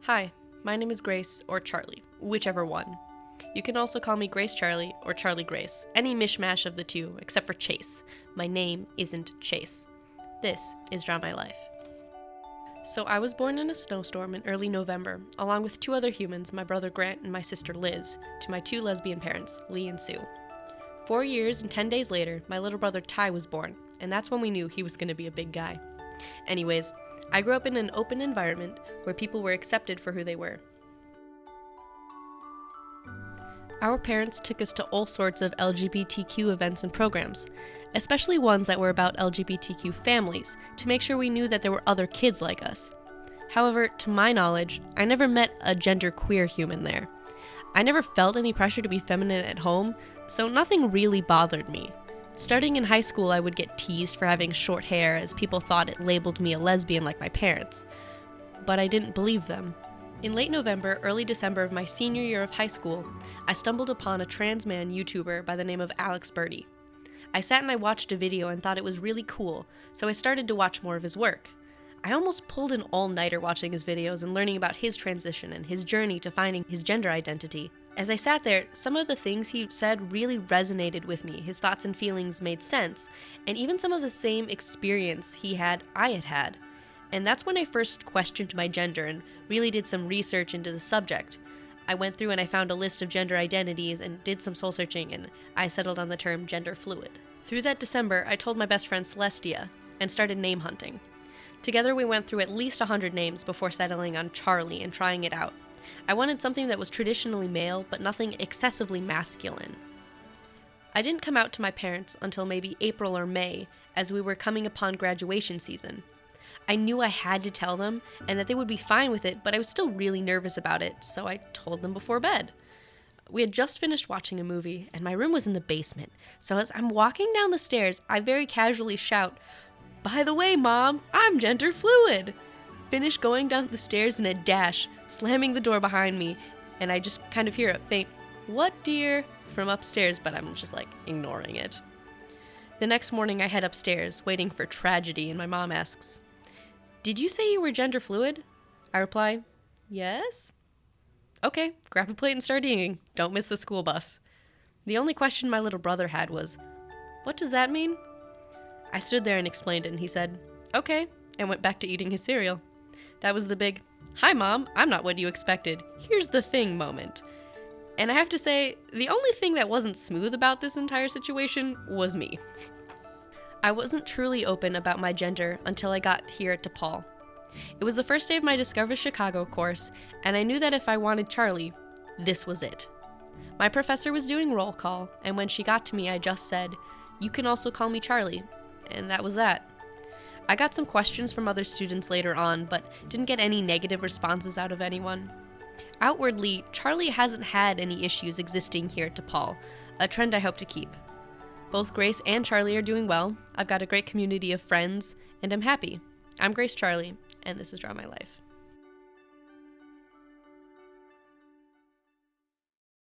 Hi, my name is Grace, or Charlie, whichever one. You can also call me GraceCharlie or Charlie Grace, any mishmash of the two, except for Chase. My name isn't Chase. This is Draw My Life. So I was born in a snowstorm in early November, along with two other humans, my brother Grant and my sister Liz, to my two lesbian parents, Lee and Sue. 4 years and 10 days later, my little brother Ty was born, and that's when we knew he was going to be a big guy. Anyways, I grew up in an open environment where people were accepted for who they were. Our parents took us to all sorts of LGBTQ events and programs, especially ones that were about LGBTQ families, to make sure we knew that there were other kids like us. However, to my knowledge, I never met a genderqueer human there. I never felt any pressure to be feminine at home, so nothing really bothered me. Starting in high school, I would get teased for having short hair as people thought it labeled me a lesbian like my parents. But I didn't believe them. In late November, early December of my senior year of high school, I stumbled upon a trans man YouTuber by the name of Alex Birdie. I sat and I watched a video and thought it was really cool, so I started to watch more of his work. I almost pulled an all-nighter watching his videos and learning about his transition and his journey to finding his gender identity. As I sat there, some of the things he said really resonated with me. His thoughts and feelings made sense, and even some of the same experience I had had. And that's when I first questioned my gender and really did some research into the subject. I went through and I found a list of gender identities and did some soul searching, and I settled on the term gender fluid. Through that December, I told my best friend Celestia and started name hunting. Together we went through at least 100 names before settling on Charlie and trying it out. I wanted something that was traditionally male, but nothing excessively masculine. I didn't come out to my parents until maybe April or May, as we were coming upon graduation season. I knew I had to tell them, and that they would be fine with it, but I was still really nervous about it, so I told them before bed. We had just finished watching a movie, and my room was in the basement, so as I'm walking down the stairs, I very casually shout, "By the way, Mom, I'm gender fluid!" Finish going down the stairs in a dash, slamming the door behind me, and I just kind of hear a faint, "What, dear?" from upstairs, but I'm just ignoring it. The next morning I head upstairs, waiting for tragedy, and my mom asks, "Did you say you were gender fluid?" I reply, "Yes." "Okay, grab a plate and start eating. Don't miss the school bus." The only question my little brother had was, "What does that mean?" I stood there and explained it, and he said, "Okay," and went back to eating his cereal. That was the big, "Hi Mom, I'm not what you expected. Here's the thing" moment. And I have to say, the only thing that wasn't smooth about this entire situation was me. I wasn't truly open about my gender until I got here at DePaul. It was the first day of my Discover Chicago course, and I knew that if I wanted Charlie, this was it. My professor was doing roll call, and when she got to me, I just said, "You can also call me Charlie," and that was that. I got some questions from other students later on, but didn't get any negative responses out of anyone. Outwardly, Charlie hasn't had any issues existing here at DePaul, a trend I hope to keep. Both Grace and Charlie are doing well. I've got a great community of friends, and I'm happy. I'm GraceCharlie, and this is Draw My Life.